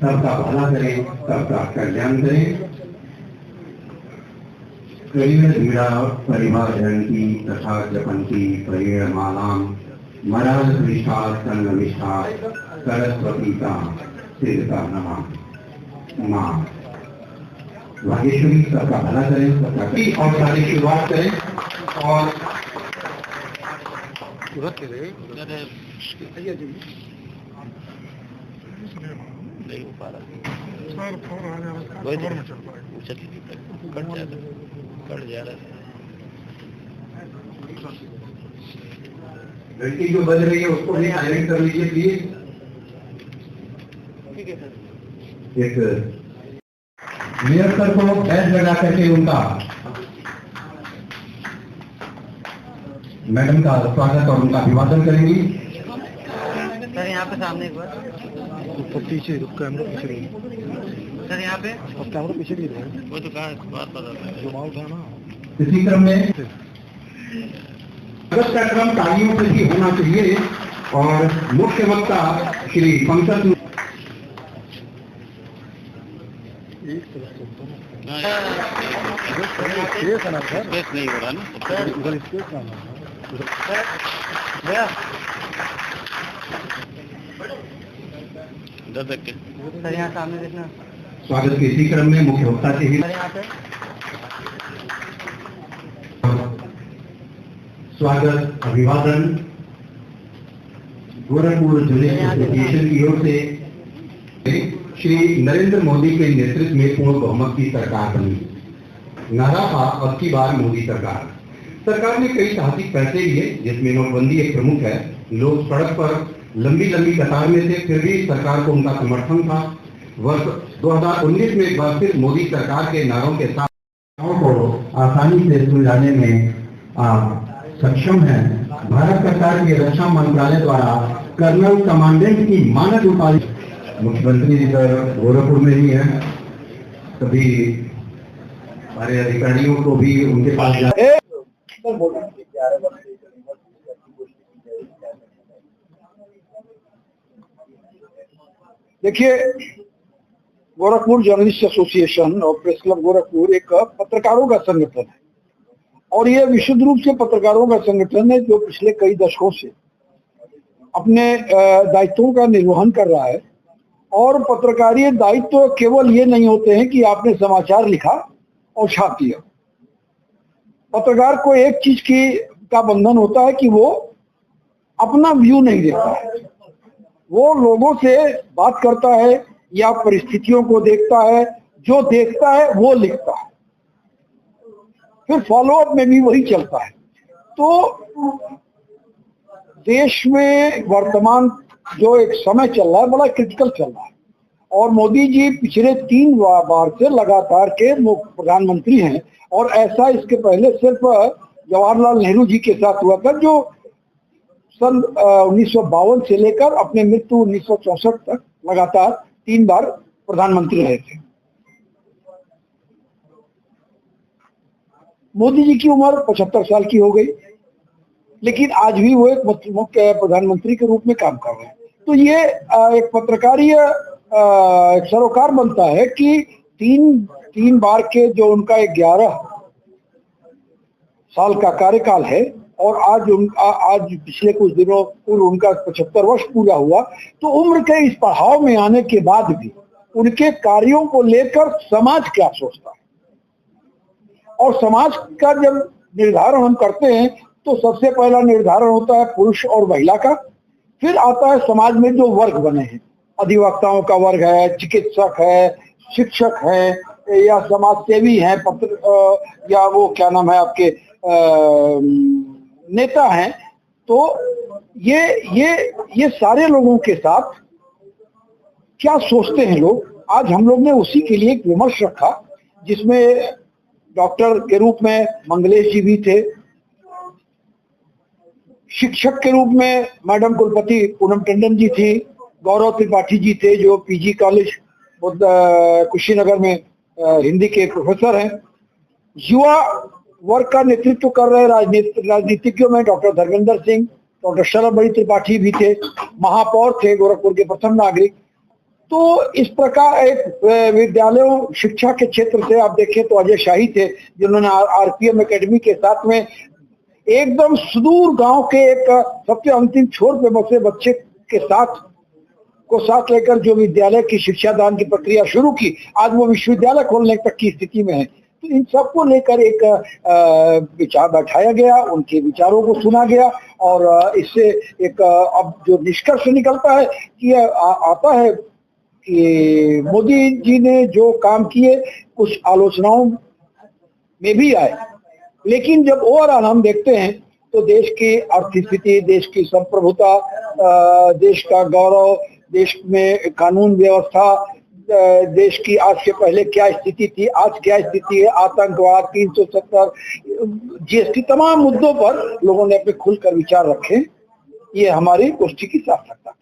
सबका भला करें, सबका कल्याण करें। धीरा परिवारजन की तथा जपन की परिणमालाम मराल निष्ठा संगनिष्ठा सरस्वती का सिर का नमः मां भागेश्वरी सबका भला करें, सबका और सारी शुरुआत करें। और नहीं हो पा रहा कट जा रहा है। लड़की जो बज रही है उसको भी साइलेंट कर लीजिए प्लीज। ठीक है सर। एक मेयर सर को बैच लगा करके उनका मैडम का स्वागत और उनका अभिवादन करेंगी। सर यहाँ पे सामने एक बार पीछे कैमरा पीछे सर यहाँ पे कैमरा पीछे भी वो तो कहाँ बात पता ना। इसी क्रम में स्वागत का क्रम तालियों से ही होना चाहिए और मुख्य वक्ता श्री पंकज नहीं हो रहा ना सर यहाँ सामने देखना। स्वागत के इसी क्रम में मुख्य वक्ता से ही स्वागत अभिवादन गोरखपुर जिले एसोसिएशन की ओर से श्री नरेंद्र मोदी के नेतृत्व में पूर्ण बहुमत की सरकार बनी। नारा था अब की बार मोदी सरकार। सरकार ने कई साहसिक फैसले लिए जिसमें नोटबंदी एक प्रमुख है। लोग सड़क पर लंबी लंबी कतार में थे, फिर भी सरकार को उनका समर्थन था। वर्ष 2019 में एक बार फिर मोदी सरकार के नारों के साथ को आसानी से सुलझाने में आप सक्षम हैं। भारत सरकार के रक्षा मंत्रालय द्वारा कर्नल कमांडेंट की मानद उपाधि मुख्यमंत्री जी गोरखपुर में ही है। सभी हमारे अधिकारियों को भी उनके पास देखिए, गोरखपुर जर्नलिस्ट एसोसिएशन और प्रेस क्लब गोरखपुर एक पत्रकारों का संगठन है और ये विशुद्ध रूप से पत्रकारों का संगठन है जो पिछले कई दशकों से अपने दायित्वों का निर्वहन कर रहा है। और पत्रकारीय दायित्व केवल ये नहीं होते हैं कि आपने समाचार लिखा और छाप दिया। पत्रकार को एक चीज का बंधन होता है कि वो अपना व्यू नहीं देता है, वो लोगों से बात करता है या परिस्थितियों को देखता है, जो देखता है वो लिखता है, फिर फॉलोअप में भी वही चलता है। तो देश में वर्तमान जो एक समय चल रहा है बड़ा क्रिटिकल चल रहा है और मोदी जी पिछले 3 बार से लगातार के प्रधानमंत्री हैं। और ऐसा इसके पहले सिर्फ जवाहरलाल नेहरू जी के साथ हुआ था जो सन 1952 से लेकर अपने मृत्यु 1964 तक लगातार 3 बार प्रधानमंत्री रहे थे। मोदी जी की उम्र 75 साल की हो गई, लेकिन आज भी वो एक मुख्य प्रधानमंत्री के रूप में काम कर रहे हैं। तो ये एक पत्रकारीय सरोकार बनता है कि तीन बार के जो उनका 11 साल का कार्यकाल है और आज पिछले कुछ दिनों पूर्व उनका 75 वर्ष पूरा हुआ। तो उम्र के इस पड़ाव में आने के बाद भी उनके कार्यों को लेकर समाज क्या सोचता है और समाज का जब निर्धारण हम करते हैं तो सबसे पहला निर्धारण होता है पुरुष और महिला का, फिर आता है समाज में जो वर्ग बने हैं, अधिवक्ताओं का वर्ग है, चिकित्सक है, शिक्षक है या समाज सेवी हैं, या वो क्या नाम है आपके नेता हैं। तो ये सारे लोगों के साथ क्या सोचते हैं लोग, आज हम लोग ने उसी के लिए एक विमर्श रखा जिसमें डॉक्टर के रूप में मंगलेश जी भी थे, शिक्षक के रूप में मैडम कुलपति पूनम टंडन जी थी, गौरव त्रिपाठी जी थे जो पीजी कॉलेज कुशीनगर में हिंदी के प्रोफेसर हैं, युवा वर्ग का नेतृत्व कर रहे राजनीतिज्ञों में डॉक्टर धर्मेंद्र सिंह, डॉक्टर शरद बड़ी त्रिपाठी भी थे, महापौर थे गोरखपुर के प्रथम नागरिक। तो इस प्रकार एक विद्यालयों शिक्षा के क्षेत्र से आप देखें तो अजय शाही थे, जिन्होंने आरपीएम एकेडमी के साथ में एकदम सुदूर गांव के एक सबसे अंतिम छोर पे बसे बच्चे के साथ लेकर जो विद्यालय की शिक्षा दान की प्रक्रिया शुरू की, आज वो विश्वविद्यालय खोलने तक की स्थिति में है। तो इन सबको लेकर एक विचार बैठाया गया, उनके विचारों को सुना गया और इससे एक अब जो निष्कर्ष निकलता है कि आता है कि मोदी जी ने जो काम किए कुछ आलोचनाओं में भी आए, लेकिन जब ओवरऑल हम देखते हैं तो देश की आर्थिक स्थिति, देश की संप्रभुता, देश का गौरव, देश में कानून व्यवस्था, देश की आज से पहले क्या स्थिति थी, आज क्या स्थिति है, आतंकवाद, 370, जीएसटी, तमाम मुद्दों पर लोगों ने अपने खुलकर विचार रखे। ये हमारी गोष्ठी की सार्थकता।